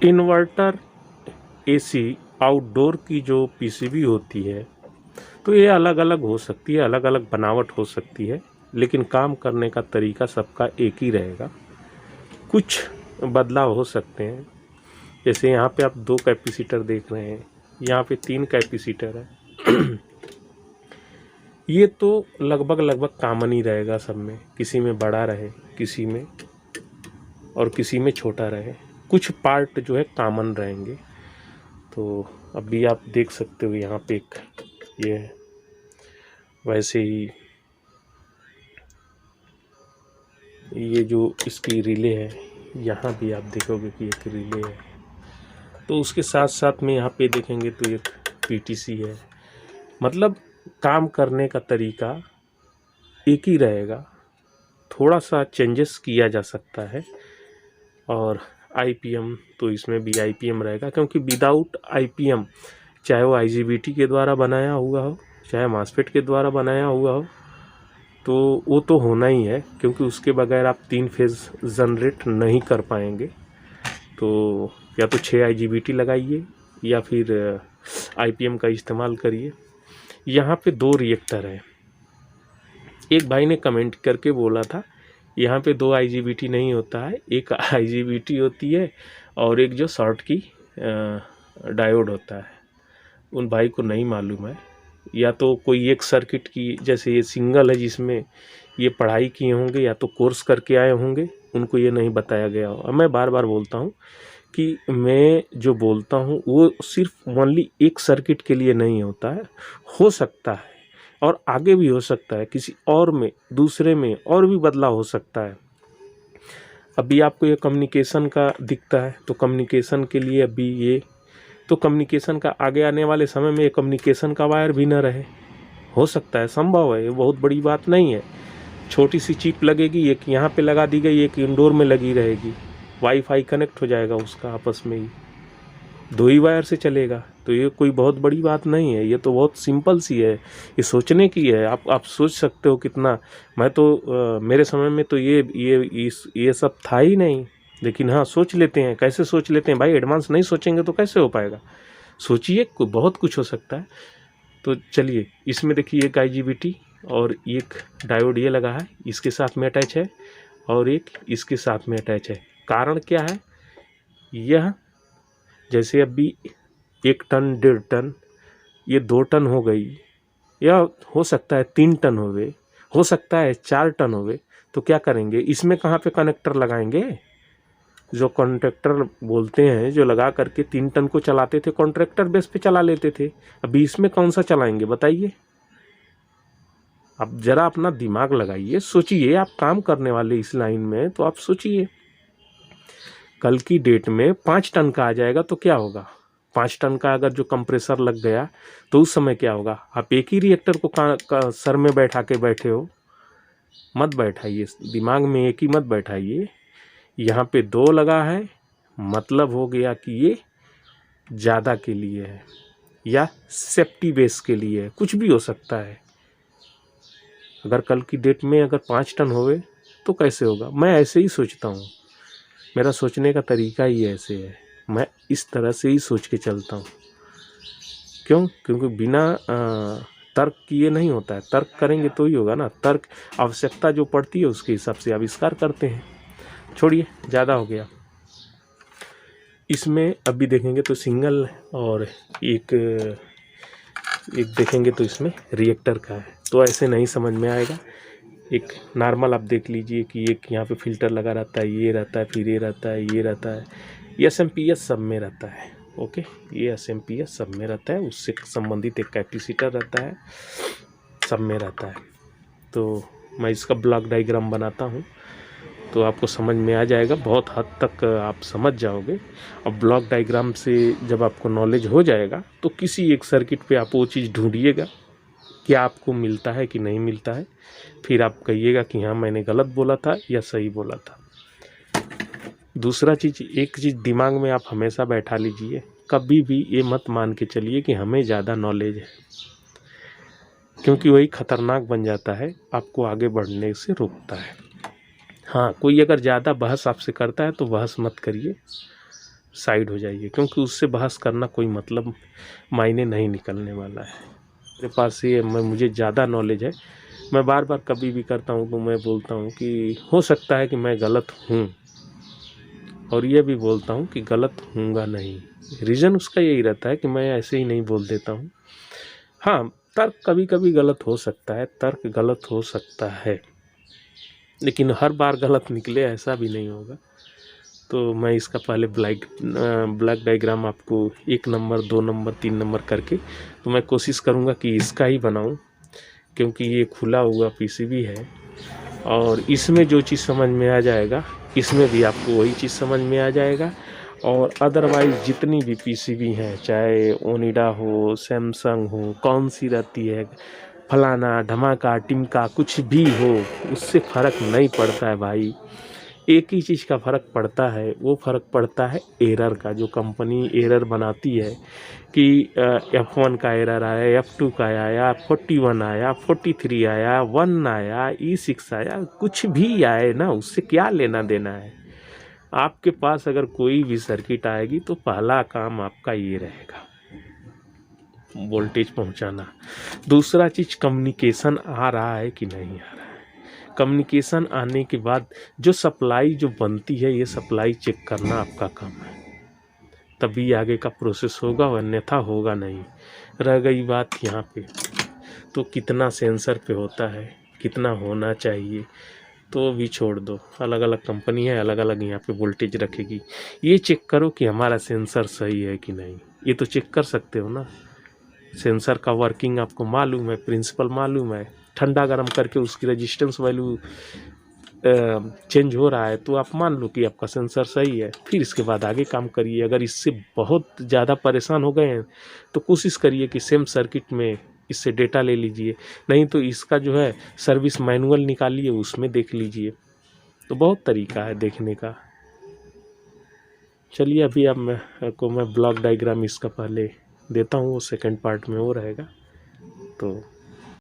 Inverter, AC, outdoor की जो PCB होती है तो ये अलग अलग हो सकती है, अलग अलग बनावट हो सकती है, लेकिन काम करने का तरीका सबका एक ही रहेगा। कुछ बदलाव हो सकते हैं, जैसे यहाँ पे आप 2 कैपेसिटर देख रहे हैं, यहाँ पे 3 कैपेसिटर है। ये तो लगभग लगभग कॉमन ही रहेगा सब में, किसी में बड़ा रहे, किसी में और किसी में छोटा रहे। कुछ पार्ट जो है कॉमन रहेंगे। तो अभी आप देख सकते हो यहाँ पे एक ये है, वैसे ही ये जो इसकी रिले है, यहाँ भी आप देखोगे कि एक रिले है। तो उसके साथ साथ में यहाँ पे देखेंगे तो एक पीटीसी है। मतलब काम करने का तरीका एक ही रहेगा, थोड़ा सा चेंजेस किया जा सकता है। और आईपीएम तो इसमें भी आईपीएम रहेगा, क्योंकि विदाउट आईपीएम, चाहे वो आईजीबीटी के द्वारा बनाया हुआ हो, चाहे मॉसफेट के द्वारा बनाया हुआ हो, तो वो तो होना ही है, क्योंकि उसके बगैर आप 3 फेज़ जनरेट नहीं कर पाएंगे। तो या तो 6 आईजीबीटी लगाइए या फिर आईपीएम का इस्तेमाल करिए। यहाँ पे 2 रिएक्टर है। एक भाई ने कमेंट करके बोला था यहाँ पे 2 आईजीबीटी नहीं होता है, एक आईजीबीटी होती है और एक जो शॉर्ट की डायोड होता है। उन भाई को नहीं मालूम है, या तो कोई एक सर्किट की, जैसे ये सिंगल है जिसमें ये पढ़ाई किए होंगे या तो कोर्स करके आए होंगे, उनको ये नहीं बताया गया हो। मैं बार बार बोलता हूँ कि मैं जो बोलता हूँ वो सिर्फ ओनली एक सर्किट के लिए नहीं होता है, हो सकता है और आगे भी हो सकता है, किसी और में, दूसरे में और भी बदलाव हो सकता है। अभी आपको ये कम्युनिकेशन का दिखता है, तो कम्युनिकेशन के लिए अभी ये, तो कम्युनिकेशन का आगे आने वाले समय में ये कम्युनिकेशन का वायर भी न रहे, हो सकता है, संभव है, ये बहुत बड़ी बात नहीं है। छोटी सी चिप लगेगी, एक यहाँ पे लगा दी गई, एक इंडोर में लगी रहेगी, वाईफाई कनेक्ट हो जाएगा उसका आपस में ही, 2 ही वायर से चलेगा। तो ये कोई बहुत बड़ी बात नहीं है, ये तो बहुत सिंपल सी है, ये सोचने की है। आप सोच सकते हो कितना। मैं तो मेरे समय में तो ये सब था ही नहीं, लेकिन हाँ सोच लेते हैं। कैसे सोच लेते हैं भाई? एडवांस नहीं सोचेंगे तो कैसे हो पाएगा? सोचिए, बहुत कुछ हो सकता है। तो चलिए, इसमें देखिए एक आईजीबीटी और एक डायोड ये लगा है, इसके साथ में अटैच है, और एक इसके साथ में अटैच है। कारण क्या है? यह जैसे अभी 1 टन 1.5 टन, ये 2 टन हो गई, या हो सकता है 3 टन होवे, हो सकता है 4 टन होवे, तो क्या करेंगे? इसमें कहाँ पे कनेक्टर लगाएंगे? जो कॉन्ट्रैक्टर बोलते हैं, जो लगा करके 3 टन को चलाते थे, कॉन्ट्रैक्टर बेस पे चला लेते थे। अभी इसमें कौन सा चलाएंगे बताइए? अब जरा अपना दिमाग लगाइए, सोचिए। आप काम करने वाले इस लाइन में, तो आप सोचिए, कल की डेट में 5 टन का आ जाएगा तो क्या होगा? 5 टन का अगर जो कंप्रेसर लग गया तो उस समय क्या होगा? आप एक ही रिएक्टर को सर में बैठा के बैठे हो, मत बैठाइए, दिमाग में एक ही मत बैठाइए। यहाँ पे 2 लगा है, मतलब हो गया कि ये ज़्यादा के लिए है या सेफ्टी बेस के लिए है, कुछ भी हो सकता है। अगर कल की डेट में अगर 5 टन होवे तो कैसे होगा? मैं ऐसे ही सोचता हूँ, मेरा सोचने का तरीका ही ऐसे है, मैं इस तरह से ही सोच के चलता हूँ। क्यों? क्योंकि बिना तर्क किए नहीं होता है, तर्क करेंगे तो ही होगा ना। तर्क, आवश्यकता जो पड़ती है उसके हिसाब से आविष्कार करते हैं। छोड़िए, ज़्यादा हो गया। इसमें अभी देखेंगे तो सिंगल, और एक देखेंगे तो इसमें रिएक्टर का है, तो ऐसे नहीं समझ में आएगा। एक नॉर्मल आप देख लीजिए कि एक यहाँ पे फिल्टर लगा रहता है, ये रहता है, फिर ये रहता है, ये रहता है, ये एसएमपीएस सब में रहता है। ओके, ये एसएमपीएस सब में रहता है, उससे संबंधित एक कैपेसिटर रहता है, सब में रहता है। तो मैं इसका ब्लॉक डायग्राम बनाता हूँ तो आपको समझ में आ जाएगा, बहुत हद तक आप समझ जाओगे। और ब्लॉक डायग्राम से जब आपको नॉलेज हो जाएगा तो किसी एक सर्किट पे आप वो चीज़ ढूंढिएगा, क्या आपको मिलता है कि नहीं मिलता है, फिर आप कहिएगा कि हाँ मैंने गलत बोला था या सही बोला था। दूसरा चीज़, एक चीज़ दिमाग में आप हमेशा बैठा लीजिए, कभी भी ये मत मान के चलिए कि हमें ज़्यादा नॉलेज है, क्योंकि वही खतरनाक बन जाता है, आपको आगे बढ़ने से रोकता है। हाँ, कोई अगर ज़्यादा बहस आपसे करता है तो बहस मत करिए, साइड हो जाइए, क्योंकि उससे बहस करना कोई मतलब मायने नहीं निकलने वाला है। मेरे पास ये मुझे ज़्यादा नॉलेज है, मैं बार बार कभी भी करता हूँ तो मैं बोलता हूँ कि हो सकता है कि मैं गलत हूँ, और ये भी बोलता हूँ कि गलत हूँगा नहीं। रीज़न उसका यही रहता है कि मैं ऐसे ही नहीं बोल देता हूँ। हाँ, तर्क कभी कभी गलत हो सकता है, तर्क गलत हो सकता है, लेकिन हर बार गलत निकले ऐसा भी नहीं होगा। तो मैं इसका पहले ब्लैक डायग्राम आपको 1 नंबर 2 नंबर 3 नंबर करके, तो मैं कोशिश करूँगा कि इसका ही बनाऊँ, क्योंकि ये खुला हुआ पीसीबी है और इसमें जो चीज़ समझ में आ जाएगा इसमें भी आपको वही चीज़ समझ में आ जाएगा। और अदरवाइज़ जितनी भी पीसीबी हैं, चाहे ओनिडा हो, सैमसंग हो, कौन सी रहती है, फलाना ढमाका टिमका कुछ भी हो, उससे फ़र्क नहीं पड़ता है भाई। एक ही चीज़ का फ़र्क पड़ता है, वो फ़र्क पड़ता है एरर का। जो कंपनी एरर बनाती है कि F1 का एरर आया, F2 का आया, 41 आया, 43 आया, 1 आया, E6 आया, कुछ भी आए ना, उससे क्या लेना देना है। आपके पास अगर कोई भी सर्किट आएगी तो पहला काम आपका ये रहेगा, वोल्टेज पहुंचाना। दूसरा चीज़ कम्युनिकेशन आ रहा है कि नहीं आ रहा है। कम्युनिकेशन आने के बाद जो सप्लाई जो बनती है, ये सप्लाई चेक करना आपका काम है, तभी आगे का प्रोसेस होगा, अन्यथा होगा नहीं। रह गई बात यहाँ पे, तो कितना सेंसर पे होता है, कितना होना चाहिए, तो भी छोड़ दो। अलग अलग कंपनी है, अलग अलग यहाँ पे वोल्टेज रखेगी। ये चेक करो कि हमारा सेंसर सही है कि नहीं, ये तो चेक कर सकते हो ना। सेंसर का वर्किंग आपको मालूम है, प्रिंसिपल मालूम है, ठंडा गर्म करके उसकी रेजिस्टेंस वैल्यू चेंज हो रहा है तो आप मान लो कि आपका सेंसर सही है। फिर इसके बाद आगे काम करिए। अगर इससे बहुत ज़्यादा परेशान हो गए हैं तो कोशिश करिए कि सेम सर्किट में इससे डेटा ले लीजिए, नहीं तो इसका जो है सर्विस मैनुअल निकालिए, उसमें देख लीजिए। तो बहुत तरीका है देखने का। चलिए अभी अब मैं ब्लॉक डायग्राम इसका पहले देता हूँ, वो सेकंड पार्ट में वो रहेगा। तो